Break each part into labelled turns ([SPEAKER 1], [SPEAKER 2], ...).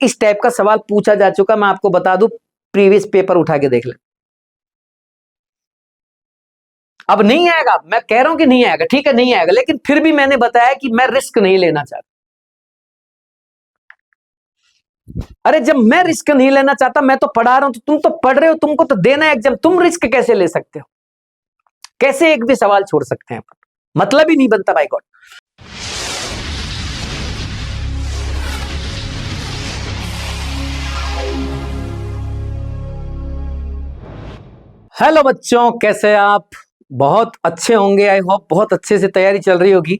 [SPEAKER 1] इस टाइप का सवाल पूछा जा चुका, मैं आपको बता दूं, प्रीवियस पेपर उठा के देख ले। अब नहीं आएगा, मैं कह रहा हूं कि नहीं आएगा, ठीक है नहीं आएगा, लेकिन फिर भी मैंने बताया कि मैं रिस्क नहीं लेना चाहता। अरे जब मैं रिस्क नहीं लेना चाहता, मैं तो पढ़ा रहा हूं, तो तुम तो पढ़ रहे हो, तुमको तो देना है एग्जाम, तुम रिस्क कैसे ले सकते हो? कैसे एक भी सवाल छोड़ सकते हैं? मतलब ही नहीं बनता भाई गॉड। हेलो बच्चों, कैसे आप? बहुत अच्छे होंगे, आई होप बहुत अच्छे से तैयारी चल रही होगी।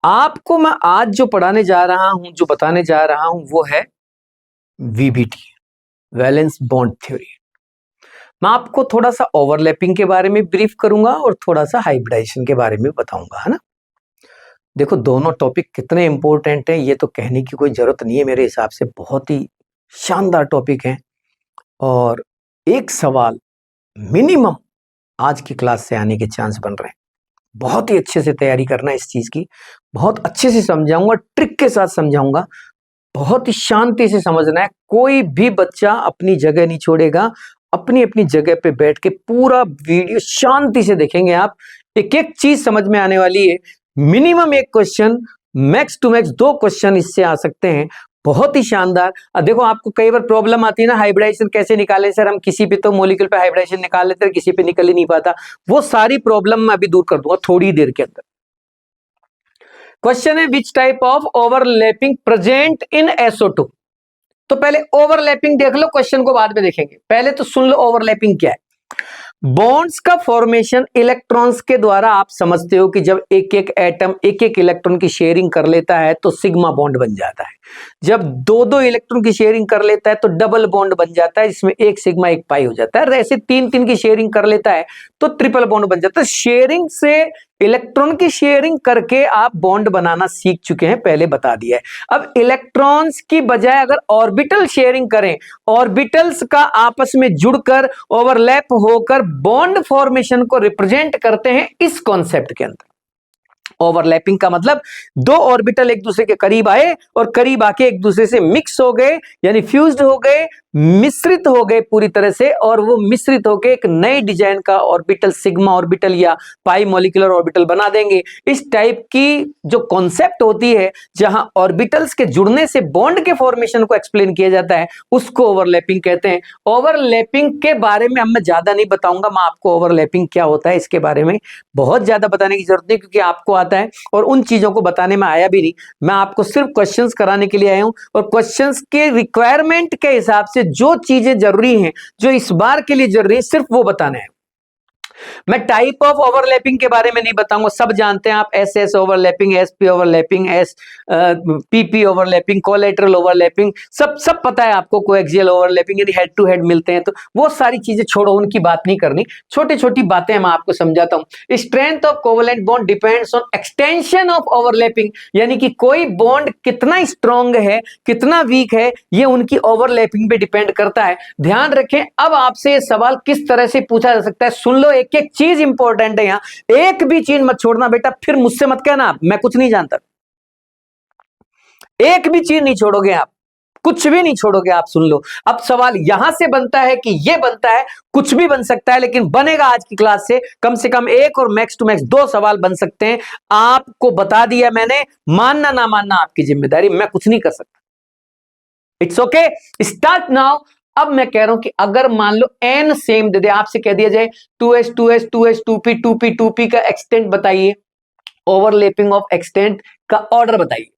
[SPEAKER 1] आपको मैं आज जो पढ़ाने जा रहा हूं, जो बताने जा रहा हूं, वो है वीबीटी, वैलेंस बॉन्ड थ्योरी। मैं आपको थोड़ा सा ओवरलैपिंग के बारे में ब्रीफ करूंगा और थोड़ा सा हाइब्रिडाइजेशन के बारे में बताऊंगा, है ना। देखो दोनों टॉपिक कितने इंपॉर्टेंट हैं ये तो कहने की कोई जरूरत नहीं है, मेरे हिसाब से बहुत ही शानदार टॉपिक हैं। और एक सवाल मिनिमम आज की क्लास से आने के चांस बन रहे हैं। बहुत ही अच्छे से तैयारी करना है इस चीज की, बहुत अच्छे से समझाऊंगा, ट्रिक के साथ समझाऊंगा, बहुत ही शांति से समझना है। कोई भी बच्चा अपनी जगह नहीं छोड़ेगा, अपनी अपनी जगह पे बैठ के पूरा वीडियो शांति से देखेंगे आप। एक एक चीज समझ में आने वाली है। मिनिमम एक question, max to max 2 question इससे आ सकते हैं। बहुत ही शानदार। देखो आपको कई बार प्रॉब्लम आती है ना, हाइब्रिडाइजेशन कैसे निकालें सर, हम किसी पे तो मॉलिक्यूल पे हाइब्रिडाइजेशन निकाल लेते हैं, किसी पे निकल ही नहीं पाता। वो सारी प्रॉब्लम मैं अभी दूर कर दूंगा थोड़ी देर के अंदर। क्वेश्चन है which type of overlapping present in SO2। तो पहले ओवरलैपिंग देख लो, क्वेश्चन को बाद में देखेंगे, पहले तो सुन लो ओवरलैपिंग क्या है। बॉन्ड्स का फॉर्मेशन इलेक्ट्रॉन्स के द्वारा आप समझते हो कि जब एक एक एटम एक एक इलेक्ट्रॉन की शेयरिंग कर लेता है तो सिग्मा बॉन्ड बन जाता है। जब दो दो इलेक्ट्रॉन की शेयरिंग कर लेता है तो डबल बॉन्ड बन जाता है, जिसमें एक सिग्मा एक पाई हो जाता है। ऐसे तीन तीन की शेयरिंग कर लेता है तो ट्रिपल बॉन्ड बन जाता है। शेयरिंग से, इलेक्ट्रॉन की शेयरिंग करके आप बॉन्ड बनाना सीख चुके हैं, पहले बता दिया है। अब इलेक्ट्रॉन्स की बजाय अगर ऑर्बिटल शेयरिंग करें, ऑर्बिटल्स का आपस में जुड़कर ओवरलैप होकर बॉन्ड फॉर्मेशन को रिप्रेजेंट करते हैं इस कॉन्सेप्ट के अंदर। ओवरलैपिंग का मतलब दो ऑर्बिटल एक दूसरे के करीब आए और करीब आके एक दूसरे से मिक्स हो गए, यानी फ्यूज्ड हो गए, मिश्रित हो गए पूरी तरह से, और वो मिश्रित होकर एक नए डिजाइन का ऑर्बिटल, सिग्मा ऑर्बिटल या पाई मॉलिक्यूलर ऑर्बिटल बना देंगे। इस टाइप की जो कॉन्सेप्ट होती है, जहां ऑर्बिटल्स के जुड़ने से बॉन्ड के फॉर्मेशन को एक्सप्लेन किया जाता है, उसको ओवरलैपिंग कहते हैं। ओवरलैपिंग के बारे में अब मैं ज्यादा नहीं बताऊंगा, मैं आपको ओवरलैपिंग क्या होता है इसके बारे में बहुत ज्यादा बताने की जरूरत नहीं, क्योंकि आपको आता है और उन चीजों को बताने में आया भी नहीं। मैं आपको सिर्फ क्वेश्चंस कराने के लिए आया हूं, और क्वेश्चंस के रिक्वायरमेंट के हिसाब से जो चीजें जरूरी हैं, जो इस बार के लिए जरूरी है, सिर्फ वो बताने हैं। मैं टाइप ऑफ ओवरलैपिंग के बारे में नहीं बताऊंगा, सब जानते हैं आप। SS overlapping, SP overlapping, PP overlapping, collateral overlapping, सब पता है आपको। कोएक्सियल ओवरलैपिंग यानी हेड टू हेड मिलते हैं, तो वो सारी चीजें छोड़ो, उनकी बात नहीं करनी। छोटी छोटी बातें मैं आपको समझाता हूं। Strength of covalent bond depends on extension of overlapping, यानी कि कोई बॉन्ड कितना स्ट्रॉन्ग है, कितना वीक है, ये उनकी ओवरलैपिंग पे डिपेंड करता है। ध्यान रखें। अब आपसे ये सवाल किस तरह से पूछा जा सकता है, सुन लो। एक एक चीज इंपॉर्टेंट है यहां, एक भी चीज मत छोड़ना बेटा, फिर मुझसे मत कहना मैं कुछ नहीं जानता। एक भी चीज नहीं छोड़ोगे आप, कुछ भी नहीं छोड़ोगे आप, सुन लो। अब सवाल यहां से बनता है कि ये बनता है, कुछ भी बन सकता है, लेकिन बनेगा आज की क्लास से कम एक और मैक्स टू मैक्स 2 सवाल बन सकते हैं। आपको बता दिया मैंने, मानना ना मानना आपकी जिम्मेदारी, मैं कुछ नहीं कर सकता। It's okay, start now. अब मैं कह रहा हूं कि अगर मान लो n सेम दे दे, आपसे कह दिया जाए 2s 2s 2s 2p 2p 2p का एक्सटेंट बताइए, ओवरलैपिंग ऑफ एक्सटेंट का ऑर्डर बताइए।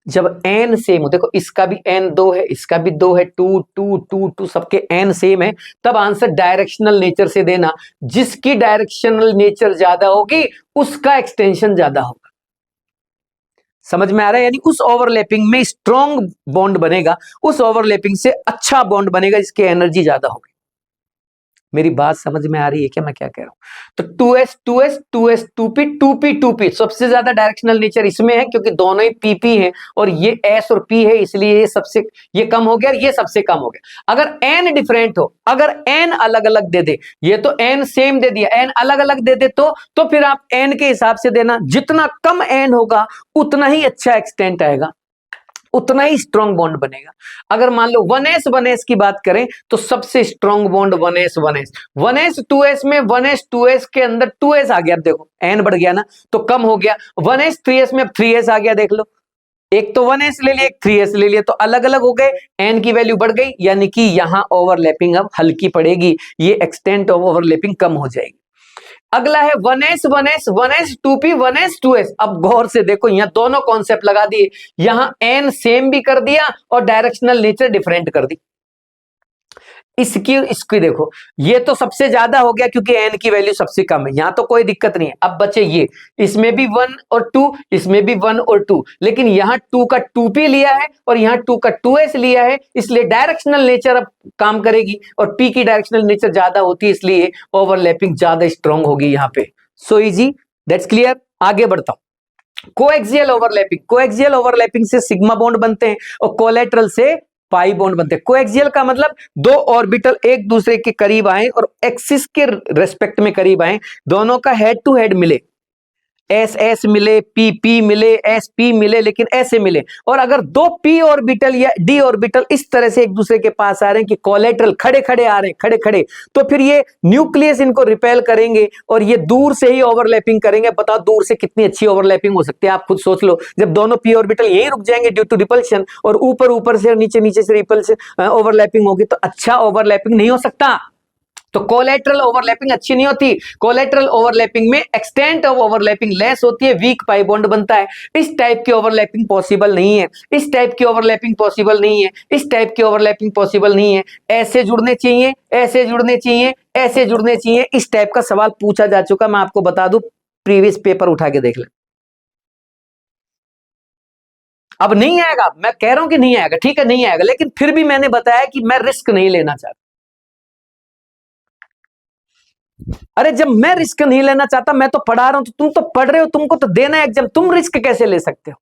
[SPEAKER 1] जब n सेम हो, देखो इसका भी n 2 है, इसका भी 2 है, 2 2 2 2, सबके n सेम है, तब आंसर डायरेक्शनल नेचर से देना। जिसकी डायरेक्शनल नेचर ज्यादा होगी उसका एक्सटेंशन ज्यादा होगा। समझ में आ रहा है? यानी उस ओवरलैपिंग में स्ट्रॉन्ग बॉन्ड बनेगा, उस ओवरलैपिंग से अच्छा बॉन्ड बनेगा जिसकी एनर्जी ज्यादा होगी। मेरी बात समझ में आ रही है क्या मैं क्या कह रहा हूं? तो 2s 2s 2s 2p 2p 2p सबसे ज्यादा डायरेक्शनल नेचर इसमें है, क्योंकि दोनों ही pp हैं और ये s और p है, इसलिए ये कम हो गया और ये सबसे कम हो गया। अगर n डिफरेंट हो, अगर n अलग अलग दे दे, ये तो n सेम दे दिया, n अलग अलग दे दे तो फिर आप n के हिसाब से देना। जितना कम n होगा उतना ही अच्छा एक्सटेंट आएगा। उतना ही स्ट्रॉन्ग बॉन्ड बनेगा। अगर मान लो 1s 1s की बात करें तो सबसे strong bond 1s 1s 1s 2s में 1s 2s के अंदर 2s आ गया, देखो n बढ़ गया ना तो कम हो गया। 1s 3s में अब 3s आ गया, देख लो, एक तो 1s ले लिया एक 3s ले लिया तो अलग अलग हो गए, n की वैल्यू बढ़ गई, यानी कि यहां ओवरलैपिंग अब हल्की पड़ेगी, ये एक्सटेंट ऑफ ओवरलैपिंग कम हो जाएगी। अगला है 1s 1s 1s 2p 1s 2s। अब गौर से देखो यहां दोनों कॉन्सेप्ट लगा दिए, यहां n सेम भी कर दिया और डायरेक्शनल नेचर डिफरेंट कर दी। इसकी देखो, ये तो सबसे ज्यादा हो गया क्योंकि n की वैल्यू सबसे कम है, यहां तो कोई दिक्कत नहीं है। अब बचे ये, इसमें भी 1 और 2, इसमें भी 1 और 2, लेकिन यहां 2 का 2p लिया है और यहां 2 का 2s लिया है, इसलिए डायरेक्शनल नेचर अब काम करेगी और p की डायरेक्शनल नेचर ज्यादा होती है, इसलिए ओवरलैपिंग ज्यादा स्ट्रांग होगी यहां पे। So easy, that's clear. आगे बढ़ता हूं, कोएक्सियल ओवरलैपिंग। कोएक्सियल ओवरलैपिंग से सिग्मा बॉन्ड बनते हैं और कोलेटरल से पाई बॉन्ड बनते हैं। कोएक्सियल का मतलब दो ऑर्बिटल एक दूसरे के करीब आए और एक्सिस के रेस्पेक्ट में करीब आए, दोनों का हेड टू हेड मिले, एस एस मिले, पी पी मिले, एस पी मिले, लेकिन ऐसे मिले। और अगर दो पी ऑर्बिटल या डी ऑर्बिटल इस तरह से एक दूसरे के पास आ रहे हैं कि कोलेटरल खड़े खड़े आ रहे हैं, खड़े खड़े, तो फिर ये न्यूक्लियस इनको रिपेल करेंगे और ये दूर से ही ओवरलैपिंग करेंगे। बताओ दूर से कितनी अच्छी ओवरलैपिंग हो सकती है, आप खुद सोच लो। जब दोनों पी ऑर्बिटल यहीं रुक जाएंगे ड्यू टू रिपल्शन और ऊपर ऊपर से नीचे नीचे से रिपल्शन ओवरलैपिंग होगी, तो अच्छा ओवरलैपिंग नहीं हो सकता। तो कोलेटरल ओवरलैपिंग अच्छी नहीं होती। कोलेटरल ओवरलैपिंग में एक्सटेंट ऑफ ओवरलैपिंग लेस होती है, वीक पाई बॉन्ड बनता है। इस टाइप की ओवरलैपिंग पॉसिबल नहीं है, इस टाइप की ओवरलैपिंग पॉसिबल नहीं है, इस टाइप की ओवरलैपिंग पॉसिबल नहीं है। ऐसे जुड़ने चाहिए, ऐसे जुड़ने चाहिए, ऐसे जुड़ने चाहिए। इस टाइप का सवाल पूछा जा चुका, मैं आपको बता दूं, प्रीवियस पेपर उठा के देख ले। अब नहीं आएगा, मैं कह रहा हूं कि नहीं आएगा, ठीक है नहीं आएगा, लेकिन फिर भी मैंने बताया कि मैं रिस्क नहीं लेना चाहता। अरे जब मैं रिस्क नहीं लेना चाहता, मैं तो पढ़ा रहा हूं, तो तुम तो पढ़ रहे हो, तुमको तो देना है एग्जाम, तुम रिस्क कैसे ले सकते हो?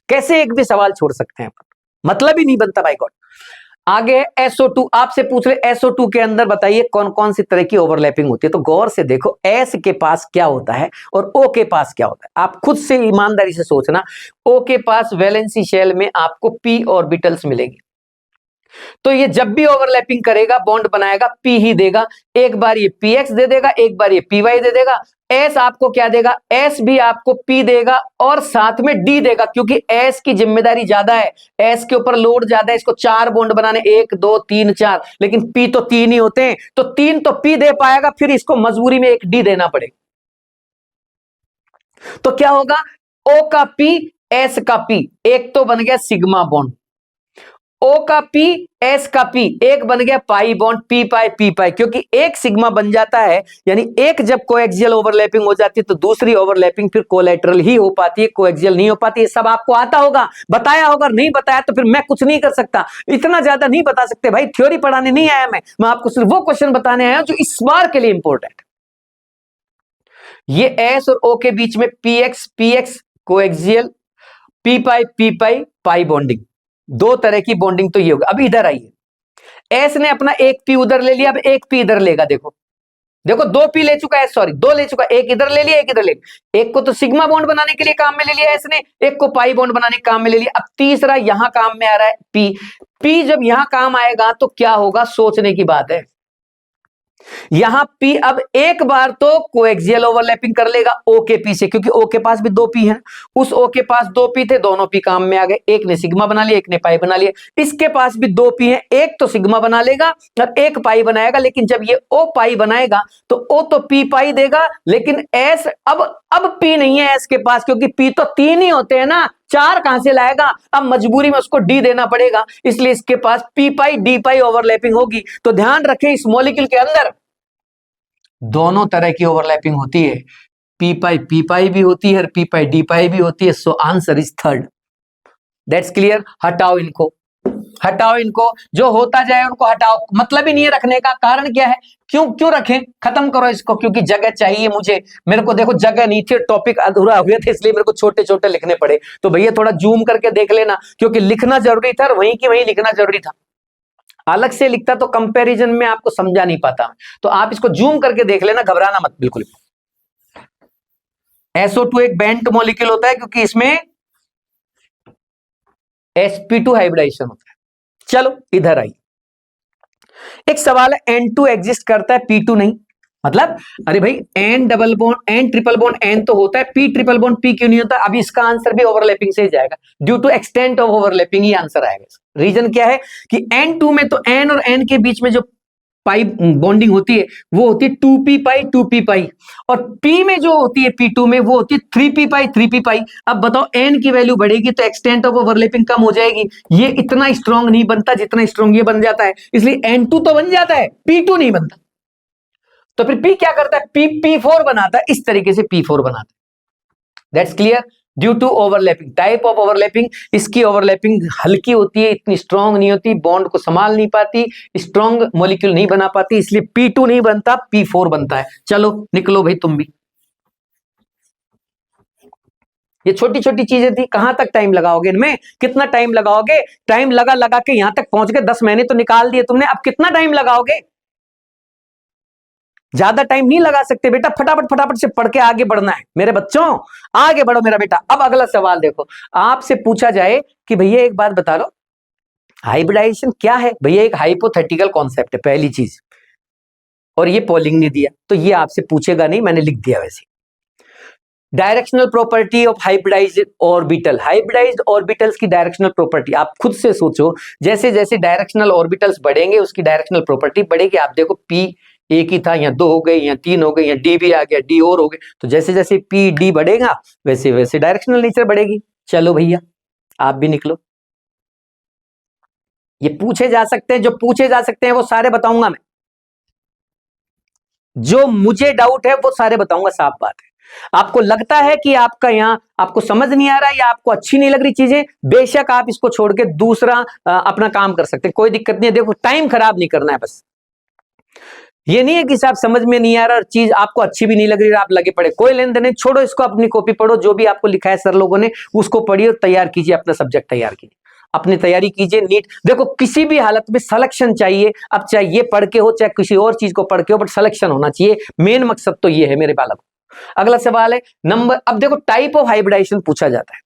[SPEAKER 1] कैसे एक भी सवाल छोड़ सकते हैं? मतलब ही नहीं बनता भाई गॉड। आगे SO2 आपसे पूछ रहे, SO2 के अंदर बताइए कौन कौन सी तरह की ओवरलैपिंग होती है। तो गौर से देखो, S के पास क्या होता है और O के पास क्या होता है, आप खुद से ईमानदारी से सोचना। O के पास वैलेंसी शेल में आपको p ऑर्बिटल्स मिलेंगे, तो ये जब भी ओवरलैपिंग करेगा बॉन्ड बनाएगा p ही देगा। एक बार ये px दे देगा, एक बार ये py दे देगा। s आपको क्या देगा? s भी आपको p देगा और साथ में d देगा, क्योंकि s की जिम्मेदारी ज्यादा है, s के ऊपर लोड ज्यादा है। इसको 4 बॉन्ड बनाने, 1 2 3 4, लेकिन p तो 3 ही होते हैं, तो 3 तो p दे पाएगा, फिर इसको मजबूरी में एक d देना पड़ेगा। तो क्या होगा? o का p s का p, एक तो बन गया सिग्मा बॉन्ड। O का P S का P, एक बन गया पाई बॉन्ड, P पाई P पाई, क्योंकि एक सिग्मा बन जाता है, यानी एक जब कोएक्सियल ओवरलैपिंग हो जाती है तो दूसरी ओवरलैपिंग फिर कोलेटरल ही हो पाती है, कोएक्सियल नहीं हो पाती है। सब आपको आता होगा, बताया होगा, नहीं बताया तो फिर मैं कुछ नहीं कर सकता, इतना ज्यादा नहीं बता सकते भाई। थ्योरी पढ़ाने नहीं आया मैं आपको सिर्फ वो क्वेश्चन बताने आया जो इस बार के लिए इंपॉर्टेंट। ये S और O के बीच में PX कोएक्सियल, P पाई पाई बॉन्डिंग, दो तरह की बॉन्डिंग तो ये होगा। अब इधर आइए, एस ने अपना एक पी उधर ले लिया, अब एक पी इधर लेगा। देखो देखो, 2 पी ले चुका है, सॉरी 2 ले चुका, एक इधर ले लिया, एक इधर ले लिया। एक को तो सिग्मा बॉन्ड बनाने के लिए काम में ले लिया एस ने, एक को पाई बॉन्ड बनाने के काम में ले लिया। अब तीसरा यहां काम में आ रहा है पी। पी जब यहां काम आएगा तो क्या होगा, सोचने की बात है। यहां P अब एक बार तो कोएक्सियल ओवरलैपिंग कर लेगा O के P से, क्योंकि O के पास भी 2 P है, उस O के पास 2 P थे, दोनों P काम में आ गए, एक ने सिग्मा बना लिया, एक ने पाई बना लिया। इसके पास भी 2 P है, एक तो सिग्मा बना लेगा और एक पाई बनाएगा, लेकिन जब ये O पाई बनाएगा तो O तो P पाई देगा, लेकिन S अब P नहीं है S के पास, क्योंकि P तो 3 ही होते हैं ना, 4 कहां से लाएगा? अब मजबूरी में उसको D देना पड़ेगा, इसलिए इसके पास P पाई D पाई ओवरलैपिंग होगी। तो ध्यान रखें, इस मॉलिक्यूल के अंदर दोनों तरह की ओवरलैपिंग होती है, P पाई भी होती है और P पाई D पाई भी होती है। So answer is third, that's clear. हटाओ इनको, हटाओ इनको, जो होता जाए उनको हटाओ, मतलब ही नहीं है रखने का। कारण क्या है, क्यों रखें, खत्म करो इसको, क्योंकि जगह चाहिए मुझे। मेरे को देखो जगह नहीं थी, टॉपिक अधूरा हुए थे, इसलिए मेरे को छोटे छोटे लिखने पड़े। तो भैया थोड़ा जूम करके देख लेना, क्योंकि लिखना जरूरी था और वहीं की वहीं लिखना जरूरी था। अलग से लिखता तो कंपैरिजन में आपको समझा नहीं पाता, तो आप इसको जूम करके देख लेना, घबराना मत बिल्कुल। SO2 एक बेंट मॉलिक्यूल होता है, क्योंकि इसमें sp2 हाइब्रिडाइजेशन होता है। चलो इधर आई, एक सवाल है N2 एग्जिस्ट करता है P2 नहीं, मतलब अरे भाई N double bond N triple bond N तो होता है, P ट्रिपल बॉन्ड P क्यों नहीं होता? अभी इसका आंसर भी ओवरलैपिंग से ही जाएगा, due to extent of overlapping ही आंसर आएगा। रीजन क्या है कि N2 में तो N और N के बीच में जो पाई बॉन्डिंग होती है वो होती है 2p पाई 2p पाई, और P में जो होती है P2 में वो होती है 3p पाई 3p पाई। अब बताओ N की वैल्यू बढ़ेगी तो एक्सटेंट ऑफ ओवरलैपिंग कम हो जाएगी, ये इतना स्ट्रॉन्ग नहीं बनता जितना स्ट्रॉन्ग ये बन जाता है, इसलिए N2 तो बन जाता है, P2 नहीं बनता। तो फिर P क्या करता है? P4 बनाता है, इस तरीके से P4 बनाता है। That's clear. Due to overlapping, type of overlapping, इसकी ओवरलैपिंग हल्की होती है, इतनी स्ट्रांग नहीं होती, बॉन्ड को संभाल नहीं पाती, स्ट्रांग मॉलिक्यूल नहीं बना पाती, इसलिए P2 नहीं बनता, P4 बनता है। चलो निकलो भाई तुम भी। ये छोटी छोटी चीजें थी, कहां तक टाइम लगाओगे इनमें? कितना टाइम लगाओगे? टाइम लगा लगा के यहां तक पहुंच गए, 10 महीने तो निकाल दिए तुमने, अब कितना टाइम लगाओगे? ज्यादा टाइम नहीं लगा सकते बेटा, फटाफट फटाफट से पढ़ के आगे बढ़ना है मेरे बच्चों, आगे बढ़ो मेरा बेटा। अब अगला सवाल देखो, आपसे पूछा जाए कि भैया एक बात बता लो, हाइब्रिडाइजेशन क्या है? भैया एक हाइपोथेटिकल कॉन्सेप्ट है पहली चीज, और ये पोलिंग ने दिया तो ये आपसे पूछेगा नहीं, मैंने लिख दिया वैसे। Directional property of hybridised orbital, hybridised orbitals की डायरेक्शनल प्रॉपर्टी आप खुद से सोचो, जैसे जैसे डायरेक्शनल ऑर्बिटल्स बढ़ेंगे उसकी डायरेक्शनल प्रॉपर्टी बढ़ेगी। आप देखो P एक ही था, यहाँ 2 हो गए, यहाँ 3 हो गए, यहाँ D भी आ गया, D और हो गए, तो जैसे जैसे P D बढ़ेगा वैसे वैसे डायरेक्शनल नेचर बढ़ेगी। चलो भैया आप भी निकलो, ये पूछे जा सकते हैं, जो पूछे जा सकते हैं वो सारे बताऊंगा मैं, जो मुझे डाउट है वो सारे बताऊंगा, साफ बात है। आपको लगता है कि आपका यहां आपको समझ नहीं आ रहा या आपको अच्छी नहीं लग रही चीजें, बेशक आप इसको छोड़ के दूसरा अपना काम कर सकते हैं, कोई दिक्कत नहीं है। देखो टाइम खराब नहीं करना है, बस ये नहीं है कि साहब समझ में नहीं आ रहा और चीज आपको अच्छी भी नहीं लग रही, आप लगे पड़े, कोई लेन देन नहीं, छोड़ो इसको, अपनी कॉपी पढ़ो, जो भी आपको लिखा है सर लोगों ने उसको पढ़िए और तैयार कीजिए, अपना सब्जेक्ट तैयार कीजिए, अपनी तैयारी कीजिए नीट। देखो किसी भी हालत में सिलेक्शन चाहिए, अब चाहे ये पढ़ के हो चाहे किसी और चीज को पढ़ के हो, बट सिलेक्शन होना चाहिए, मेन मकसद तो ये है मेरे बालक। अगला सवाल है नंबर, अब देखो टाइप ऑफ हाइब्रिडाइजेशन पूछा जाता है,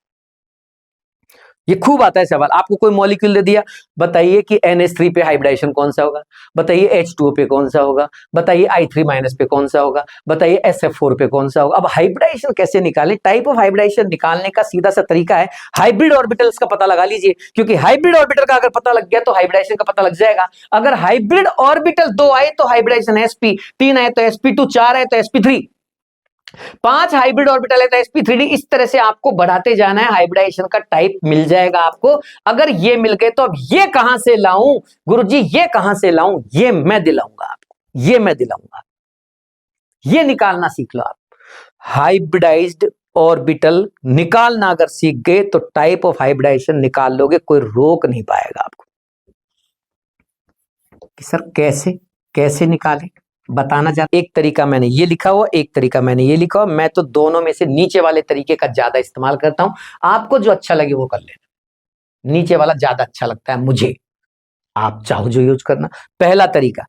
[SPEAKER 1] ये खूब आता है सवाल। आपको कोई मॉलिक्यूल दे दिया, बताइए कि NH3 पे हाइब्रिडाइजेशन कौन सा होगा, बताइए H2O पे कौन सा होगा, बताइए I3- पे कौन सा होगा, बताइए SF4 पे कौन सा होगा। अब हाइब्रिडाइजेशन कैसे निकालें? टाइप ऑफ हाइब्रिडाइजेशन निकालने का सीधा सा तरीका है, हाइब्रिड ऑर्बिटल्स का पता लगा लीजिए, क्योंकि हाइब्रिड ऑर्बिटल का अगर पता लग गया तो हाइब्रिडाइजेशन का पता लग जाएगा। अगर हाइब्रिड ऑर्बिटल 2 आए तो हाइब्रिडाइजेशन sp, 3 आए तो sp2, 4 आए तो sp3, 5 हाइब्रिड ऑर्बिटल है तो sp3d। इस तरह से आपको बढ़ाते जाना है, हाइब्रिडाइजेशन का टाइप मिल जाएगा आपको। अगर ये मिल गए तो अब ये कहां से लाऊं गुरुजी, ये कहां से लाऊं? ये मैं दिलाऊंगा आपको, ये मैं दिलाऊंगा, ये निकालना सीख लो आप। हाइब्रिडाइज्ड ऑर्बिटल निकालना अगर सीख गए तो टाइप ऑफ हाइब्रिडाइजेशन निकाल लोगे, कोई रोक नहीं पाएगा आपको। कि सर कैसे कैसे निकालें, बताना चाहते। एक तरीका मैंने ये लिखा हुआ, एक तरीका मैंने ये लिखा हुआ, मैं तो दोनों में से नीचे वाले तरीके का ज्यादा इस्तेमाल करता हूं, आपको जो अच्छा लगे वो कर लेना, नीचे वाला ज्यादा अच्छा लगता है मुझे, आप चाहो जो यूज करना। पहला तरीका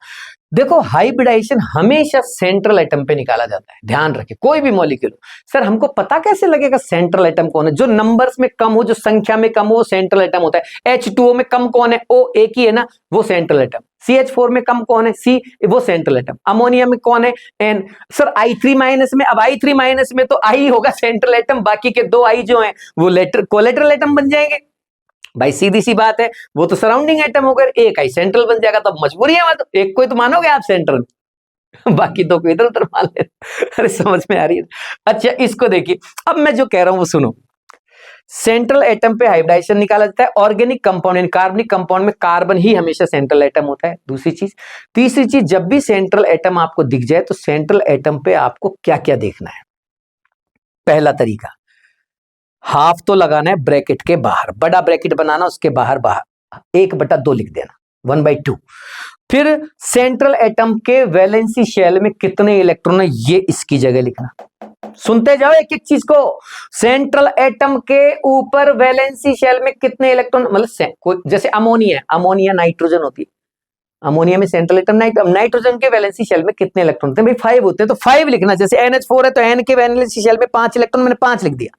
[SPEAKER 1] देखो, हाइब्रिडाइजेशन हमेशा सेंट्रल एटम पे निकाला जाता है, ध्यान रखें, कोई भी मॉलिक्यूल। सर हमको पता कैसे लगेगा सेंट्रल एटम कौन है? जो नंबर्स में कम हो, जो संख्या में कम हो, वो सेंट्रल एटम होता है। H2O में कम कौन है? O एक ही है ना, वो सेंट्रल एटम। CH4 में कम कौन है? C, वो सेंट्रल एटम। अमोनिया में कौन है? N। सर I3- में, अब I3- में तो I होगा सेंट्रल एटम, बाकी के 2 I जो है वो कोलेटरल एटम बन जाएंगे। भाई सीधी सी बात है, वो तो सराउंडिंग एटम होकर एक आई सेंट्रल बन जाएगा, तो मजबूरी है, तो एक कोई तो मानोगे आप सेंट्रल, बाकी दो को इधर उधर मान ले। अरे समझ में आ रही है? अच्छा इसको देखिए, अब मैं जो कह रहा हूं वो सुनो। सेंट्रल एटम पे हाइब्रिडाइजेशन निकाला जाता है, ऑर्गेनिक कंपाउंड, कार्बनिक कंपाउंड में कार्बन ही हमेशा सेंट्रल एटम होता है, दूसरी चीज। तीसरी चीज, जब भी सेंट्रल एटम आपको दिख जाए तो सेंट्रल एटम पे आपको क्या क्या देखना है? पहला तरीका, हाफ तो लगाना है ब्रैकेट के बाहर, बड़ा ब्रैकेट बनाना, उसके बाहर 1/2 लिख देना, 1/2। फिर सेंट्रल एटम के वैलेंसी शेल में कितने इलेक्ट्रॉन है, ये इसकी जगह लिखना। सुनते जाओ एक एक चीज को, सेंट्रल एटम के ऊपर वैलेंसी शेल में कितने इलेक्ट्रॉन, मतलब जैसे अमोनिया, अमोनिया नाइट्रोजन होती है, अमोनिया में सेंट्रल एटम नाइट्रोजन के वैलेंसी शेल में कितने इलेक्ट्रॉन होते हैं? भाई 5 होते हैं, तो 5 लिखना। जैसे NH4 है तो N के वैलेंसी शेल में 5 इलेक्ट्रॉन, मैंने 5 लिख दिया।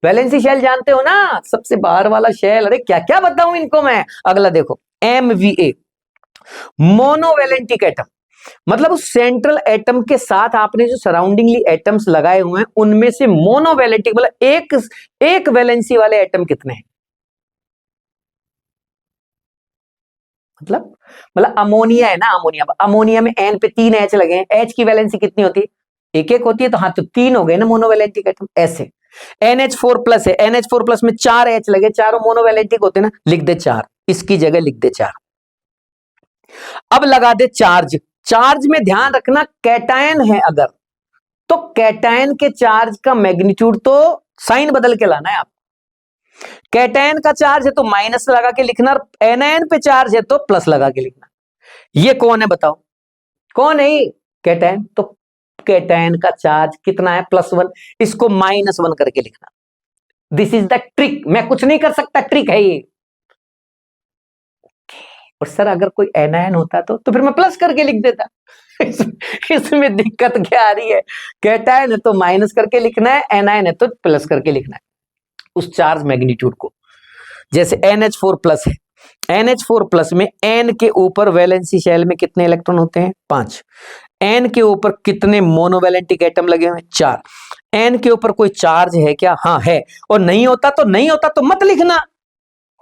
[SPEAKER 1] वैलेंसी शेल जानते हो ना, सबसे बाहर वाला शेल। अरे क्या क्या बताऊं इनको मैं। अगला देखो MVA, मोनोवैलेंटिक एटम, मतलब उस सेंट्रल एटम के साथ आपने जो सराउंडिंगली एटम्स लगाए हुए हैं उनमें से मोनोवैलेंटिक मतलब एक वैलेंसी वाले एटम कितने हैं। मतलब अमोनिया है ना, अमोनिया में N पे 3 H लगे हैं, H की वैलेंसी कितनी होती है, एक होती है, तो हाँ तो 3 हो गए ना मोनोवैलेंटिक एटम। ऐसे NH4+ है, NH4+ में 4 H लगे, चारों मोनोवैलेंटिक होते ना, लिख दे 4, इसकी जगह लिख दे 4। अब लगा दे चार्ज, चार्ज में ध्यान रखना कैटायन है अगर, तो कैटायन के चार्ज का मैग्नीट्यूड तो साइन बदल के लाना है आप। कैटायन का चार्ज है तो माइनस लगा के लिखना, एनायन पे चार्ज है तो प्लस लगा के लिखना। ये कौन है बताओ, कौन है ये, कैटायन। तो कैटायन का चार्ज कितना है, +1, इसको -1 करके लिखना। दिस इज द ट्रिक, मैं कुछ नहीं कर सकता, ट्रिक है ये। और सर अगर कोई एनायन होता तो फिर मैं प्लस करके लिख देता। इसमें दिक्कत क्या आ रही है, कैटायन है तो माइनस करके लिखना है, एनायन है तो प्लस करके लिखना है उस चार्ज मैग्नीट्यूड को। जैसे NH4+ है, NH4+ में N के ऊपर वैलेंसी शेल में कितने इलेक्ट्रॉन होते हैं, 5। N के ऊपर कितने मोनोवैलेंटिक एटम लगे हुए हैं, 4। N के ऊपर कोई चार्ज है क्या, हाँ है, और नहीं होता तो मत लिखना,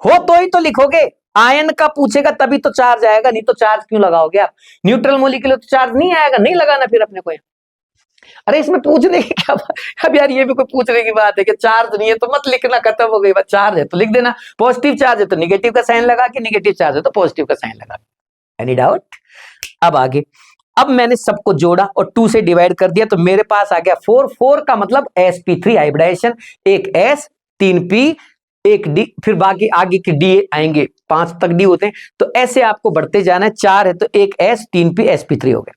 [SPEAKER 1] हो तो ही तो लिखोगे। आयन का पूछेगा तभी तो चार्ज आएगा, नहीं तो चार्ज क्यों लगाओगे आप। न्यूट्रल मॉलिक्यूल तो चार्ज नहीं आएगा, नहीं लगाना फिर अपने को। अरे इसमें पूछने की क्या बात, अब यार ये भी कोई पूछने की बात है कि चार्ज नहीं है तो मत लिखना, खत्म हो गई बात। चार्ज है तो लिख देना, पॉजिटिव चार्ज है तो निगेटिव का साइन लगा के, निगेटिव चार्ज है तो पॉजिटिव का साइन लगा के। Any doubt. अब आगे, अब मैंने सबको जोड़ा और 2 से डिवाइड कर दिया तो मेरे पास आ गया 4 का मतलब sp3 हाइब्रिडाइजेशन, एक S 3 P एक D, फिर बाकी आगे के D आएंगे, 5 तक D होते हैं। तो ऐसे आपको बढ़ते जाना है, 4 है तो एक S 3 P sp3 हो गया,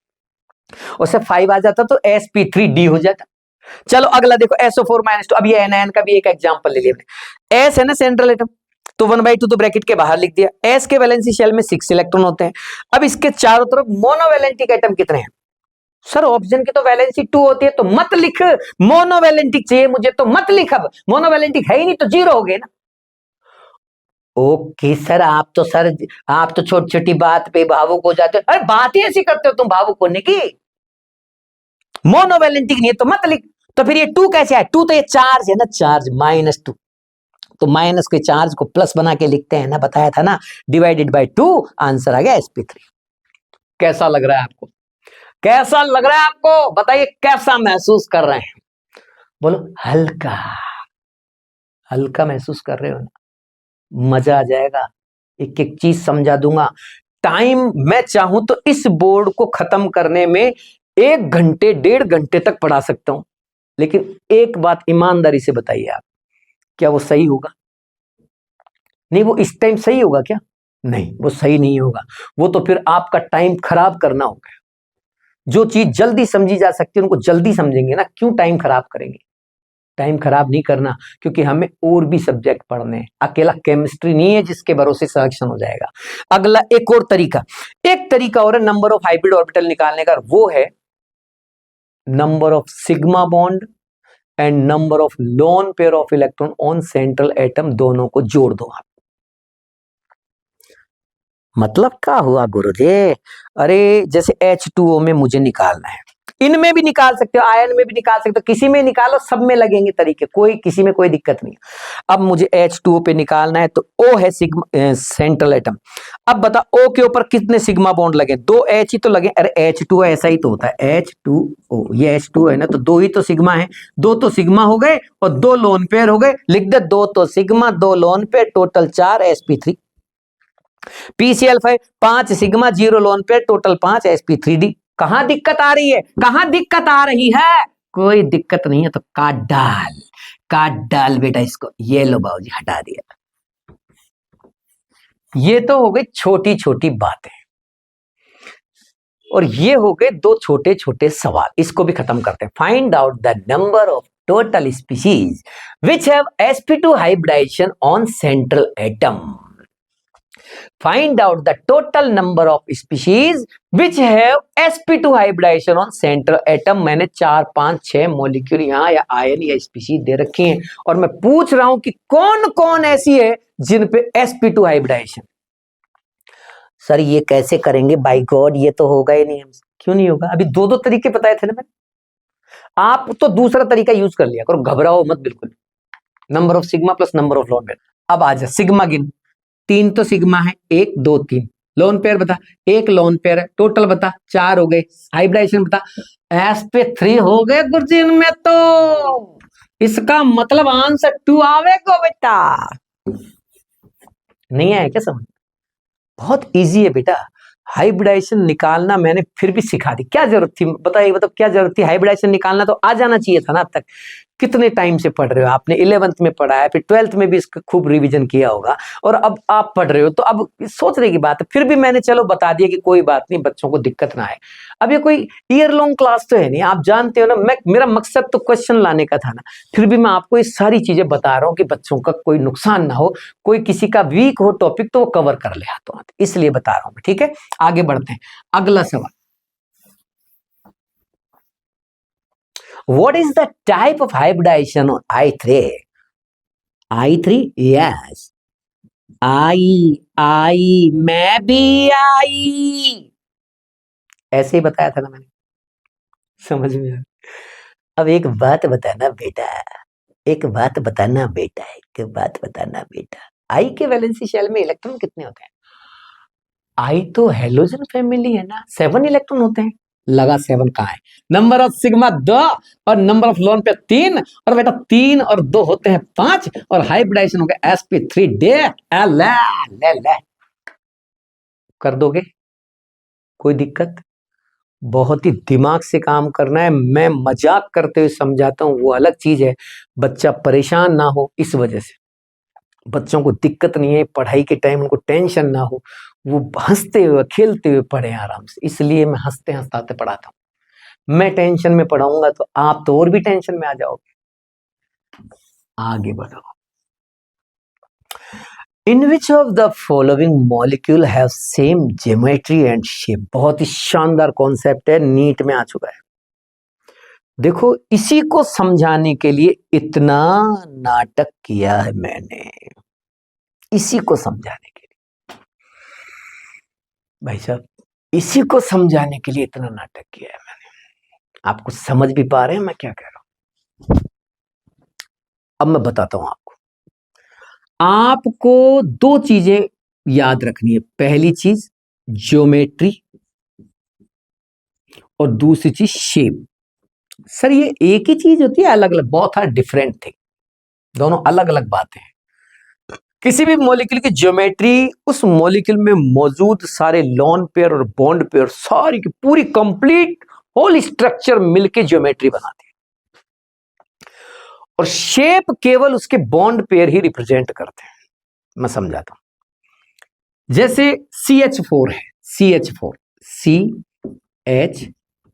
[SPEAKER 1] और से 5 आ जाता तो sp3d हो जाता। चलो अगला देखो SO4-2, अब ये एनायन का भी एक एग्जांपल ले लिया। S है ना सेंट्रल एटम, तो 1/2 तो ब्रैकेट के बाहर लिख दिया। S के वैलेंसी शेल में 6 इलेक्ट्रॉन होते हैं। अब इसके चारों तरफ मोनोवैलेंटिक एटम कितने हैं, सर ऑक्सीजन की तो वैलेंसी 2 होती है तो मत लिख, मोनोवैलेंटिक चाहिए मुझे तो मत लिख, अब मोनोवैलेंटिक है ही नहीं तो 0 हो गए ना। ओके सर, आप तो छोटी छोटी बात पे भावुक हो जाते हो। अरे बात ही ऐसी करते हो तुम भावुक होने की, मोनोवैलेंटिक नहीं है तो मत लिख। तो फिर ये 2 कैसे है, 2 तो ये चार्ज है ना, चार्ज -2, तो माइनस के चार्ज को प्लस बना के लिखते हैं ना, बताया था ना, डिवाइडेड बाय 2, आंसर आ गया sp3। कैसा लग रहा है आपको, कैसा लग रहा है आपको, बताइए कैसा महसूस कर रहे हैं, बोलो हल्का, हल्का महसूस कर रहे हो ना, मजा आ जाएगा, एक एक चीज समझा दूंगा। टाइम मैं चाहूं तो इस बोर्ड को खत्म करने में 1 घंटे 1.5 घंटे तक पढ़ा सकता हूं, लेकिन एक बात ईमानदारी से बताइए आप, क्या वो सही होगा, नहीं वो इस टाइम सही होगा क्या, नहीं वो सही नहीं होगा, वो तो फिर आपका टाइम खराब करना होगा। जो चीज जल्दी समझी जा सकती है उनको जल्दी समझेंगे ना, क्यों टाइम खराब करेंगे, टाइम खराब नहीं करना, क्योंकि हमें और भी सब्जेक्ट पढ़ने हैं, अकेला केमिस्ट्री नहीं है जिसके भरोसे सिलेक्शन हो जाएगा। अगला एक और तरीका, एक तरीका और है नंबर ऑफ हाइब्रिड ऑर्बिटल निकालने का, वो है number of sigma bond and number of lone pair of electron on central atom, दोनों को जोड़ दो आप। मतलब क्या हुआ गुरुजी, अरे जैसे H2O में मुझे निकालना है, इनमें भी निकाल सकते हो, आयन में भी निकाल सकते हो, किसी में निकालो, सब में लगेंगे तरीके, कोई किसी में कोई दिक्कत नहीं। अब मुझे H2O पे निकालना है तो O है सिग्मा सेंट्रल एटम। अब बता O के ऊपर कितने सिग्मा बॉन्ड लगे, 2 H ही तो लगे, अरे H2O ऐसा ही तो होता है, H2O ये H2O है ना, तो 2 ही तो सिग्मा है, 2 तो सिग्मा हो गए और 2 लोन पेयर हो गए, लिख दे 2 तो sigma 2 lone pair, total 4 sp3। PCl5 5 sigma 0 lone pair, total 5 sp3d। कहां दिक्कत आ रही है, कहां दिक्कत आ रही है, कोई दिक्कत नहीं है तो काट डाल बेटा इसको, ये लो बाबूजी हटा दिया। ये तो हो गई छोटी छोटी बातें, और ये हो गए 2 छोटे छोटे सवाल, इसको भी खत्म करते हैं। Find out the number of total species which have sp2 hybridisation on central atom. Find out the total number of species which have sp2 hybridization on center atom। मैंने 4 5 6 मॉलिक्यूल यहाँ या आयन या स्पीशीज दे रखे हैं और मैं पूछ रहा हूं कि कौन कौन ऐसी है जिन पे sp2 हाइब्रिडाइजेशन। सर ये कैसे करेंगे, बाय गॉड ये तो होगा ही नहीं। क्यों नहीं होगा? अभी दो तरीके बताए थे ना मैंने, आप तो दूसरा तरीका यूज कर लिया करो, घबराओ मत बिल्कुल। Number of sigma plus number of lone pair. अब आ जा सिग्मा गिन, 3 तो सिग्मा है, 1 2 3। लोन पेयर बता, 1 लोन पेयर है, टोटल बता 4 हो गए। हाइब्रिडाइजेशन बता, sp3 हो गए गुरुजी इनमें, तो इसका मतलब आंसर 2 आवेगा बेटा। नहीं आया क्या समझ? बहुत इजी है बेटा, हाइब्रिडाइजेशन निकालना मैंने फिर भी सिखा दी। क्या जरूरत थी बताइए, मतलब क्या जरूरत थी? हाइब्रिडाइजेशन निकालना तो आ जाना चाहिए था ना अब तक। कितने टाइम से पढ़ रहे हो आपने, 11th में पढ़ा है, फिर 12th में भी इसका खूब रिवीजन किया होगा, और अब आप पढ़ रहे हो, तो अब सोचने की बात है। फिर भी मैंने चलो बता दिया कि कोई बात नहीं, बच्चों को दिक्कत ना आए। अब ये कोई ईयर लॉन्ग क्लास तो है नहीं, आप जानते हो ना, मेरा मकसद तो क्वेश्चन लाने का था ना। फिर भी मैं आपको ये सारी चीजें बता रहा हूँ कि बच्चों का कोई नुकसान ना हो, कोई किसी का वीक हो टॉपिक तो वो कवर कर ले हाथों हाथ, इसलिए बता रहा हूँ। ठीक है, आगे बढ़ते हैं। अगला सवाल, what is the type of hybridization on I3? I3, yes, आई मैं भी आई, ऐसे ही बताया था ना मैंने, समझ में आया? अब एक बात बताना बेटा, एक बात बताना बेटा, एक बात बताना बेटा, आई के वैलेंसी शेल में इलेक्ट्रॉन कितने होते हैं? आई तो हेलोजन फैमिली है ना, 7 इलेक्ट्रॉन होते हैं। लगा 7 कहाँ है? नंबर ऑफ सिग्मा 2 और नंबर ऑफ लोन पे 3, और बेटा 3 और 2 होते हैं 5, और हाइब्रिडाइजेशन हो गया sp3 डे। ले कर दोगे? कोई दिक्कत? बहुत ही दिमाग से काम करना है। मैं मजाक करते हुए समझाता हूँ वो अलग चीज है, बच्चा परेशान ना हो इस वजह से। बच्चों को दिक्कत नहीं है, पढ़ाई के टाइम उनको टेंशन ना हो, वो हंसते हुए खेलते हुए पढ़े आराम से, इसलिए मैं हंसते हंसते पढ़ाता हूँ। मैं टेंशन में पढ़ाऊंगा तो आप तो और भी टेंशन में आ जाओगे। आगे बढ़ो। In which of the following molecule have same geometry and shape. बहुत ही शानदार कॉन्सेप्ट है, नीट में आ चुका है। देखो इसी को समझाने के लिए इतना नाटक किया है मैंने, इसी को समझाने के लिए भाई साहब, इसी को समझाने के लिए इतना नाटक किया है मैंने। आपको समझ भी पा रहे हैं मैं क्या कह रहा हूं? अब मैं बताता हूं आपको। आपको 2 चीजें याद रखनी है। पहली चीज ज्योमेट्री और दूसरी चीज शेप। सर ये एक ही चीज होती है? अलग अलग, बहुत सारे डिफरेंट थिंग, दोनों अलग अलग बातें हैं। किसी भी मॉलिक्यूल की ज्योमेट्री, उस मॉलिक्यूल में मौजूद सारे लोन पेयर और बॉन्ड पेयर, सारी की पूरी कंप्लीट होल स्ट्रक्चर मिलके ज्योमेट्री बनाती है, और शेप केवल उसके बॉन्ड पेयर ही रिप्रेजेंट करते हैं। मैं समझाता हूं। जैसे CH4 है, CH4, CHH,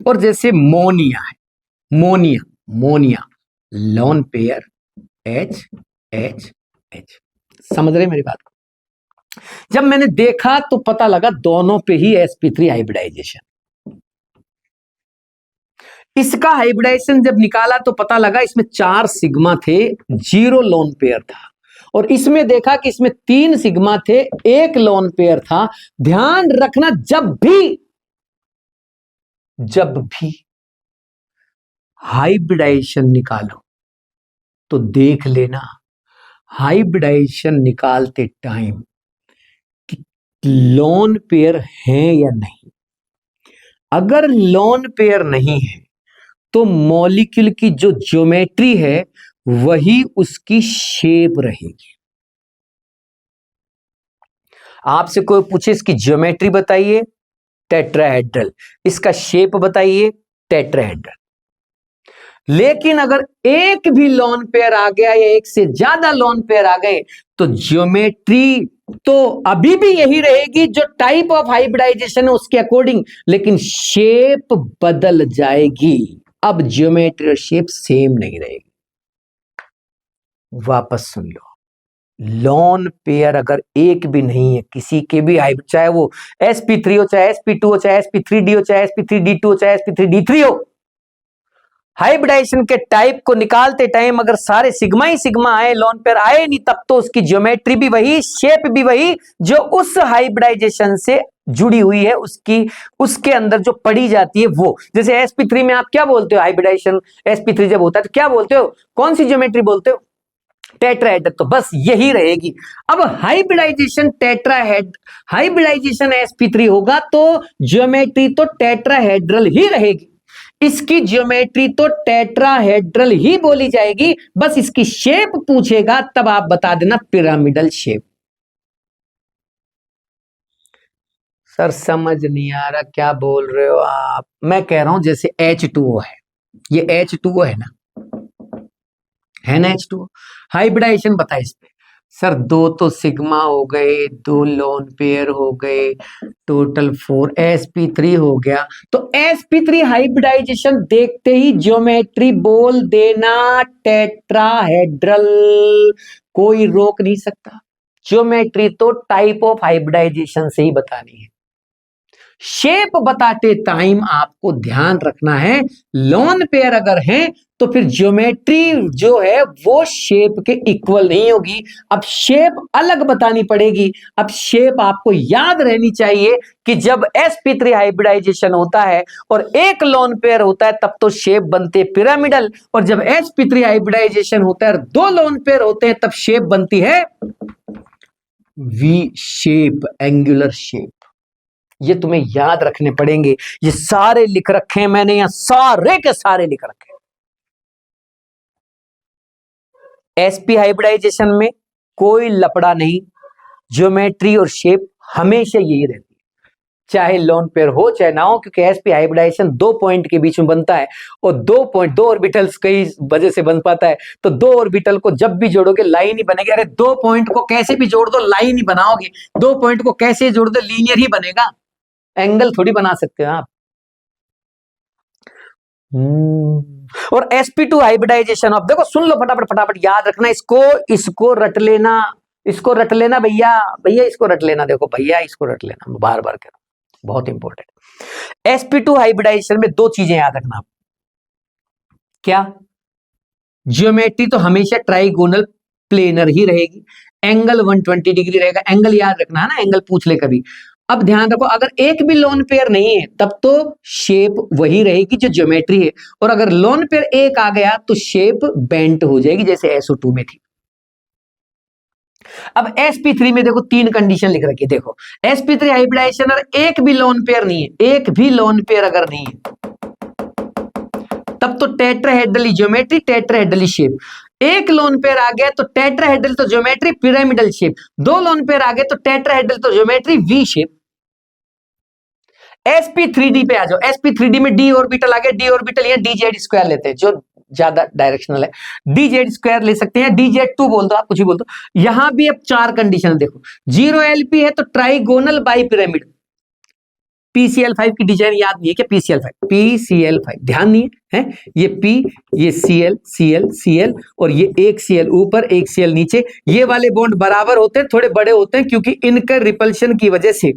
[SPEAKER 1] और जैसे मोनिया है, मोनिया लोन पेयर H। समझ रहे मेरी बात को? जब मैंने देखा तो पता लगा दोनों पे ही sp3 हाइब्रिडाइजेशन। इसका हाइब्रिडाइजेशन जब निकाला तो पता लगा इसमें 4 सिग्मा थे, 0 लोन पेयर था, और इसमें देखा कि इसमें 3 सिग्मा थे, 1 लोन पेयर था। ध्यान रखना, जब भी हाइब्रिडाइजेशन निकालो तो देख लेना हाइब्रिडाइजेशन निकालते टाइम कि लोन पेयर है या नहीं। अगर लोन पेयर नहीं है तो मॉलिक्यूल की जो ज्योमेट्री है वही उसकी शेप रहेगी। आपसे कोई पूछे इसकी ज्योमेट्री बताइए, टेट्राहेड्रल, इसका शेप बताइए, टेट्राहेड्रल। लेकिन अगर एक भी लोन पेयर आ गया या एक से ज्यादा लोन पेयर आ गए तो ज्योमेट्री तो अभी भी यही रहेगी जो टाइप ऑफ हाइब्रिडाइजेशन है उसके अकॉर्डिंग, लेकिन शेप बदल जाएगी। अब ज्योमेट्री और शेप सेम नहीं रहेगी। वापस सुन लो, लोन पेयर अगर एक भी नहीं है किसी के भी चाहे वो sp3 हो, चाहे sp2 हो, चाहे sp3d हो, चाहे sp3d2 हो, चाहे sp3d3 हो, हाइब्रिडाइजेशन के टाइप को निकालते टाइम अगर सारे सिग्मा ही सिग्मा आए, लोन पेयर आए नहीं, तब तो उसकी ज्योमेट्री भी वही, शेप भी वही, जो उस हाइब्रिडाइजेशन से जुड़ी हुई है, उसके अंदर जो पड़ी जाती है वो। जैसे sp3 में आप क्या बोलते हो, हाइब्रिडाइजेशन sp3 जब होता है तो क्या बोलते हो, कौन सी ज्योमेट्री बोलते हो, टेट्राहेड्रल, तो बस यही रहेगी। अब हाइब्रिडाइजेशन हाइब्रिडाइजेशन sp3 होगा तो ज्योमेट्री तो टेट्राहेड्रल ही रहेगी, इसकी ज्योमेट्री तो टेट्राहेड्रल ही बोली जाएगी, बस इसकी शेप पूछेगा तब आप बता देना पिरामिडल शेप। सर समझ नहीं आ रहा क्या बोल रहे हो आप। मैं कह रहा हूं जैसे H2O है, ये H2O है ना H2O, हाइब्रिडाइजेशन बताए इस पे। सर दो तो सिग्मा हो गए, दो लोन पेयर हो गए, टोटल 4, sp3 हो गया, तो sp3 हाइब्रिडाइजेशन देखते ही ज्योमेट्री बोल देना टेट्राहेड्रल, कोई रोक नहीं सकता। ज्योमेट्री तो टाइप ऑफ हाइब्रिडाइजेशन से ही बतानी है। शेप बताते टाइम आपको ध्यान रखना है, लोन पेयर अगर है तो फिर ज्योमेट्री जो है वो शेप के इक्वल नहीं होगी। अब शेप अलग बतानी पड़ेगी। अब शेप आपको याद रहनी चाहिए कि जब sp3 हाइब्रिडाइजेशन होता है और एक लोन पेयर होता है तब तो शेप बनते पिरामिडल, और जब sp3 हाइब्रिडाइजेशन होता है और दो लोन पेयर होते हैं तब शेप बनती है वी शेप, एंगुलर शेप। ये तुम्हें याद रखने पड़ेंगे, ये सारे लिख रखे हैं मैंने, यहां सारे के सारे लिख रखे हैं। sp हाइब्रिडाइजेशन में कोई लपड़ा नहीं, ज्योमेट्री और शेप हमेशा यही रहती है, चाहे लोन पेयर हो चाहे ना हो, क्योंकि sp हाइब्रिडाइजेशन दो पॉइंट के बीच में बनता है और दो ऑर्बिटल्स कई वजह से बन पाता है, तो दो ऑर्बिटल को जब भी जोड़ोगे लाइन ही बनेगी। अरे दो पॉइंट को कैसे भी जोड़ दो लाइन ही बनाओगे, दो पॉइंट को कैसे जोड़ दो लीनियर ही बनेगा, एंगल थोड़ी बना सकते हो आप। और sp2 हाइब्रिडाइजेशन, अब देखो सुन लो फटाफट फटाफट याद रखना, इसको रट लेना, इसको रट लेना भैया, भैया इसको रट लेना, देखो भैया इसको रट लेना, बार बार कह रहा हूं, बहुत इंपॉर्टेंट। sp2 हाइब्रिडाइजेशन में दो चीजें याद रखना, क्या, ज्योमेट्री तो हमेशा ट्राइगोनल प्लेनर ही रहेगी, एंगल 120 डिग्री रहेगा, एंगल याद रखना है ना, एंगल पूछ ले कभी। अब ध्यान रखो अगर एक भी लोन पेयर नहीं है तब तो शेप वही रहेगी जो ज्योमेट्री है, और अगर लोन पेयर एक आ गया तो शेप बेंट हो जाएगी जैसे SO2 में थी। अब sp3 में देखो तीन कंडीशन लिख रखी है, देखो sp3 हाइब्रिडाइजेशन और एक भी लोन पेयर नहीं है, एक भी लोन पेयर अगर नहीं है तब तो टेट्राहेड्रल ज्योमेट्री, टेट्राहेड्रल शेप। एक लोन पेयर आ गया तो टेट्राहेड्रल तो ज्योमेट्री पिरामिडल शेप, दो लोन पेयर आ गए तो टेट्राहेड्रल तो ज्योमेट्री वी शेप। sp3d पे आ जाओ, sp3d में d ऑर्बिटल आ गया, d ऑर्बिटल या dz स्क्वायर लेते हैं जो ज्यादा डायरेक्शनल है, dz स्क्वायर ले सकते हैं, dz2 बोल दो, आप कुछ भी बोल दो। यहां भी अब चार कंडीशन देखो, 0 है तो ट्राइगोनल बाई पिरामिड, PCl5 की डिजाइन याद नहीं है क्या, PCl5 ध्यान नहीं है, ये P, ये Cl और ये एक Cl ऊपर एक Cl नीचे, ये वाले बॉन्ड बराबर होते हैं, थोड़े बड़े होते हैं क्योंकि इनका रिपल्शन की वजह से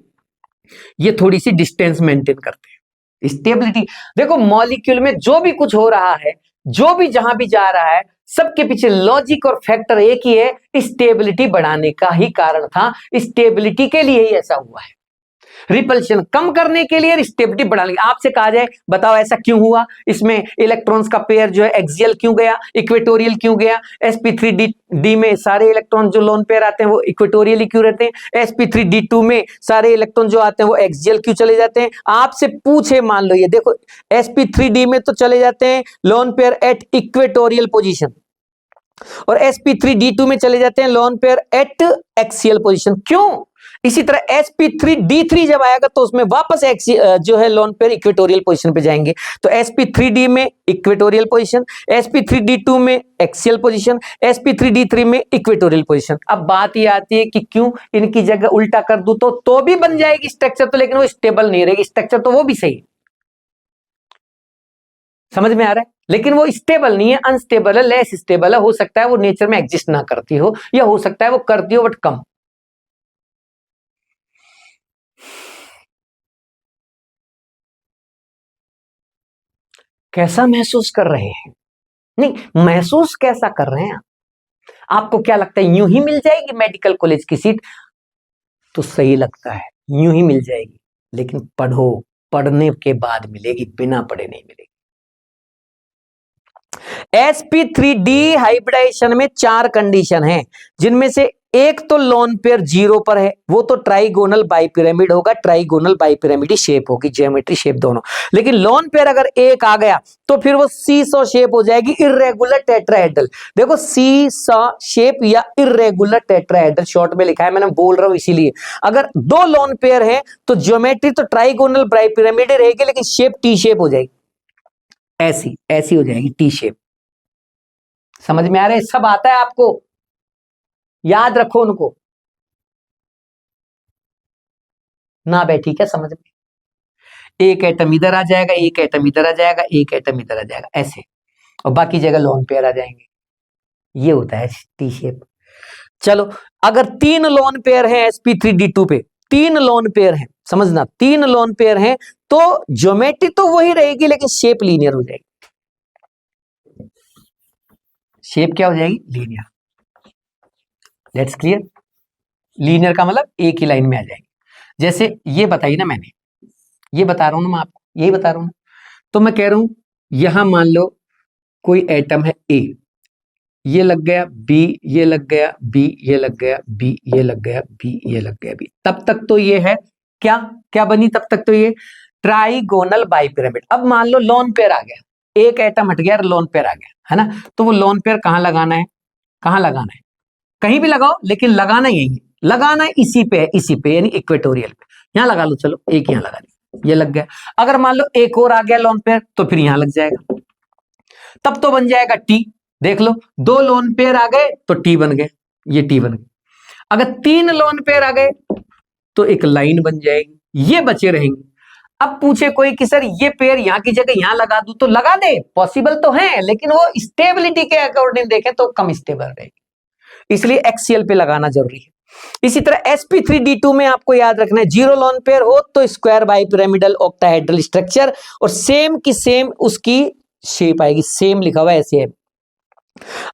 [SPEAKER 1] ये थोड़ी सी डिस्टेंस मेंटेन करते हैं। स्टेबिलिटी देखो, मॉलिक्यूल में जो भी कुछ हो रहा है, जो भी जहां भी जा रहा है, सबके पीछे लॉजिक और फैक्टर एक ही है, स्टेबिलिटी बढ़ाने का ही कारण था, स्टेबिलिटी के लिए ही ऐसा हुआ है, रिपल्शन कम करने के लिए, स्टेबिलिटी बढ़ाने के लिए। आपसे कहा जाए बताओ ऐसा क्यों हुआ, इसमें इलेक्ट्रॉन्स का पेयर जो है एक्सियल क्यों गया, इक्वेटोरियल क्यों गया, sp3d में सारे इलेक्ट्रॉन जो लोन पेयर आते हैं वो इक्वेटोरियल क्यों रहते हैं, sp3d2 में सारे इलेक्ट्रॉन जो आते हैं वो एक्सियल क्यों चले जाते हैं। आपसे पूछे, मान लो ये देखो sp3d में तो चले जाते हैं lone pair at equatorial position, और sp3d2 में चले जाते हैं lone pair eight axial position, क्यों। इसी तरह sp3d3 जब आएगा तो उसमें वापस जो है लोन पेयर इक्वेटोरियल पोजीशन पे जाएंगे, तो sp3d में इक्वेटोरियल पोजीशन, sp3d2 में एक्सियल पोजीशन, sp3d3 में इक्वेटोरियल पोजीशन। अब बात ये आती है कि क्यों इनकी जगह उल्टा कर दूं तो भी बन जाएगी स्ट्रक्चर, तो लेकिन वो स्टेबल नहीं रहेगी स्ट्रक्चर, तो वो भी सही, समझ में आ रहा है। लेकिन वो स्टेबल नहीं है, अनस्टेबल है, लेस स्टेबल है। हो सकता है वो नेचर में एग्जिस्ट ना करती हो, या हो सकता है वो करती हो बट कम। कैसा महसूस कर रहे हैं? नहीं, महसूस कैसा कर रहे हैं? आपको क्या लगता है यूं ही मिल जाएगी मेडिकल कॉलेज की सीट? तो सही लगता है, यूं ही मिल जाएगी, लेकिन पढ़ो, पढ़ने के बाद मिलेगी, बिना पढ़े नहीं मिलेगी। sp3d हाइब्रिडाइजेशन में 4 कंडीशन है, जिनमें से एक तो लोन पेयर 0 पर है, वो तो ट्राइगोनल बाइपिरामिड होगा, ट्राइगोनल बाइपिरामिड शेप होगी, ज्योमेट्री शेप दोनों। लेकिन लोन पेयर अगर एक आ गया तो फिर वो सीसॉ शेप हो जाएगी, इर्रेगुलर टेट्राहेड्रल। देखो सीसॉ शेप या इर्रेगुलर टेट्राहेड्रल शॉर्ट में लिखा है, मैंने बोल रहा हूं इसीलिए। अगर 2 लोन पेयर है तो ज्योमेट्री तो ट्राइगोनल बाइपिरामिड रहेगी, लेकिन शेप टी शेप हो जाएगी, ऐसी ऐसी हो जाएगी, टी शेप। समझ में आ रहा है? सब आता है आपको, याद रखो उनको ना बैठी क्या समझ में। एक एटम इधर आ जाएगा, एक एटम इधर आ जाएगा, एक एटम इधर आ जाएगा, ऐसे, और बाकी जगह लोन पेयर आ जाएंगे। ये होता है टी शेप। चलो, अगर 3 लोन पेयर है sp3d2 पे, 3 लोन पेयर है, समझना 3 लोन पेयर है, तो ज्योमेट्री तो वही रहेगी, लेकिन शेप लीनियर हो जाएगी। शेप क्या हो जाएगी? लीनियर। Let's clear. लीनियर का मतलब एक ही लाइन में आ जाएंगे। जैसे ये बताइए ना, मैंने ये बता रहा हूं ना, मैं आपको यही बता रहा हूं ना। तो मैं कह रहा हूं यहां मान लो कोई एटम है ए, ये लग गया बी, ये लग गया बी, ये लग गया बी, ये लग गया बी, ये लग गया बी, तब तक तो ये है क्या, क्या बनी तब तक तो ये ट्राइगोनल बाइपिरामिड। अब मान लो लोन पेयर आ गया, एक एटम हट गया, लोन पेयर आ गया, है ना। तो वो लोन पेयर कहां लगाना है? कहां लगाना है? कहीं भी लगाओ, लेकिन लगाना यही है, लगाना है इसी पे है, इसी पे यानी इक्वेटोरियल पे। यहां लगा लो, चलो एक यहां लगा दिया, ये लग गया। अगर मान लो एक और आ गया लोन पेयर, तो फिर यहां लग जाएगा, तब तो बन जाएगा टी। देख लो, 2 लोन पेयर आ गए तो टी बन गए, ये टी बन गए। अगर 3 लोन पेयर आ गए तो एक लाइन बन जाएगी, ये बचे रहेंगे। अब पूछे कोई कि सर ये पेयर यहां की जगह यहां लगा दूं, तो लगा दे, पॉसिबल तो है, लेकिन वो स्टेबिलिटी के अकॉर्डिंग देखें तो कम स्टेबल रहेगी, इसलिए एक्सीएल पे लगाना जरूरी है। इसी तरह sp3d2 में आपको याद रखना है, 0 लोन पेयर हो तो स्क्वायर बाइपिरामिडल ऑक्टाहेड्रल स्ट्रक्चर, और सेम की सेम उसकी शेप आएगी, सेम लिखा हुआ है ऐसे है।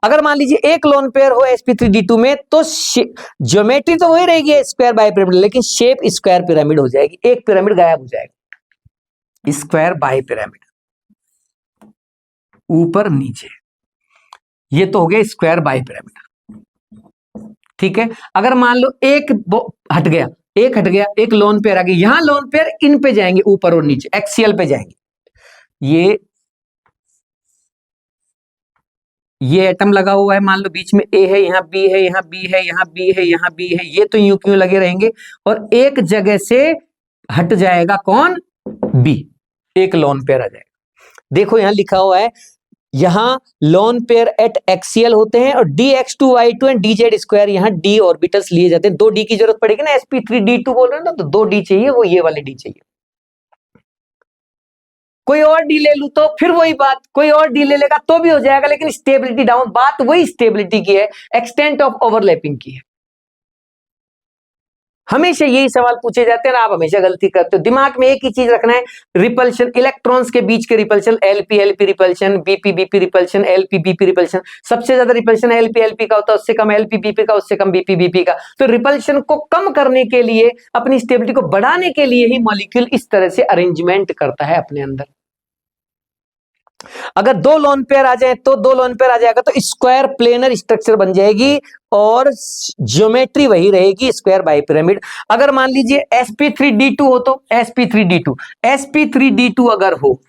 [SPEAKER 1] अगर मान लीजिए एक लोन पेयर हो sp3d2 में, तो ज्योमेट्री तो वही रहेगी स्क्वायर बाइपिरामिड, लेकिन शेप स्क्वायर पिरामिड हो जाएगी, एक पिरामिड गायब हो जाएगा, स्क्वायर बाइपिरामिड ऊपर नीचे, ये तो हो गया स्क्वायर बाइपिरामिड। ठीक है। अगर मान लो एक हट गया, एक हट गया, एक लोन पेयर आ गई, यहां लोन पेयर इन पे जाएंगे, ऊपर और नीचे एक्सियल पे जाएंगे। ये एटम लगा हुआ है, मान लो बीच में ए है, यहाँ बी है, यहाँ बी है, यहाँ बी है, यहाँ बी है, ये तो यूं क्यों लगे रहेंगे, और एक जगह से हट जाएगा कौन? बी, एक लोन पेयर आ जाएगा। देखो यहां लिखा हुआ है, यहां लोन पेयर एट एक्सियल होते हैं, और dx2y2 एंड dz स्क्वायर, यहां d ऑर्बिटल्स लिए जाते हैं। 2 d की जरूरत पड़ेगी ना, sp3d2 बोल रहे हैं ना, तो 2 d चाहिए, वो ये वाले d चाहिए। कोई और डी ले लू तो फिर वही बात, कोई और डी ले लेगा तो भी हो जाएगा, लेकिन स्टेबिलिटी डाउन, बात वही स्टेबिलिटी की है, एक्सटेंट ऑफ ओवरलैपिंग की है। हमेशा यही सवाल पूछे जाते हैं, आप हमेशा गलती करते हो। दिमाग में एक ही चीज रखना है, रिपल्शन, इलेक्ट्रॉन्स के बीच के repulsion, LP LP repulsion, BP BP repulsion, LP BP repulsion. सबसे ज्यादा रिपल्शन एलपी एलपी का होता है, उससे कम एलपी बीपी का, उससे कम बीपी बीपी का। तो रिपल्शन को कम करने के लिए, अपनी स्टेबिलिटी को बढ़ाने के लिए ही मॉलिक्यूल इस तरह से अरेंजमेंट करता है अपने अंदर। अगर 2 लोन पेयर आ जाए तो 2 लोन पेयर आ जाएगा तो स्क्वायर प्लेनर स्ट्रक्चर बन जाएगी, और ज्योमेट्री वही रहेगी, स्क्वायर बाइपिरामिड। अगर मान लीजिए sp3d2 हो तो sp3d2 अगर हो,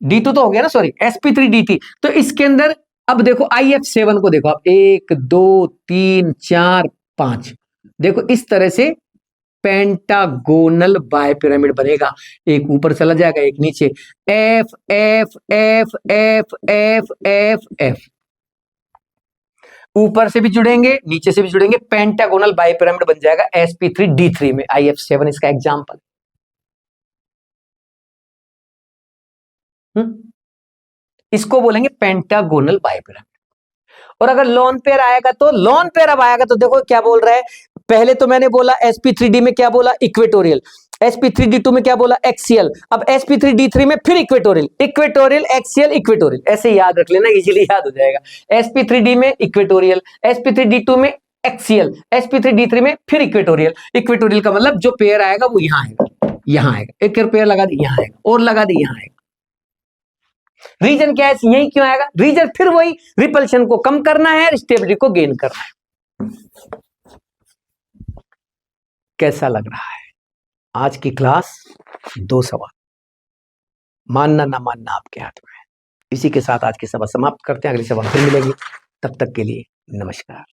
[SPEAKER 1] d2 तो हो गया ना, सॉरी sp3d3, तो इसके अंदर अब देखो IF7 को देखो आप, 1 2 3 4 5, देखो इस तरह से पेंटागोनल बायपिरामिड बनेगा, एक ऊपर चला जाएगा, एक नीचे, F F F F F F F, ऊपर से भी जुड़ेंगे, नीचे से भी जुड़ेंगे, पेंटागोनल बायपिरामिड बन जाएगा sp3d3 में। IF7 इसका एग्जाम्पल। इसको बोलेंगे पेंटागोनल बाइपिरामिड। और अगर लोन पेयर आएगा तो लोन पेयर अब आएगा तो देखो क्या बोल रहा है, पहले तो मैंने बोला sp3d में क्या बोला, इक्वेटोरियल, sp3d2 में क्या बोला, एक्सियल, अब sp3d3 में फिर इक्वेटोरियल, इक्वेटोरियल एक्सियल इक्वेटोरियल, ऐसे याद रख लेना, इजीली याद हो जाएगा। sp3d में इक्वेटोरियल, sp3d2 में एक्सियल, sp3d3 में फिर इक्वेटोरियल। इक्वेटोरियल का मतलब जो पेयर आएगा वो यहां आएगा, यहां आएगा, एक पेयर लगा दी यहां आएगा, और लगा दी यहां आएगा। रीजन क्या है, यही क्यों आएगा, रीजन फिर वही, रिपल्शन को कम करना है, स्टेबिलिटी को गेन करना है। कैसा लग रहा है आज की क्लास? 2 सवाल, मानना ना मानना आपके हाथ में है। इसी के साथ आज की सभा समाप्त करते हैं, अगली सभा फिर मिलेगी, तब तक के लिए नमस्कार।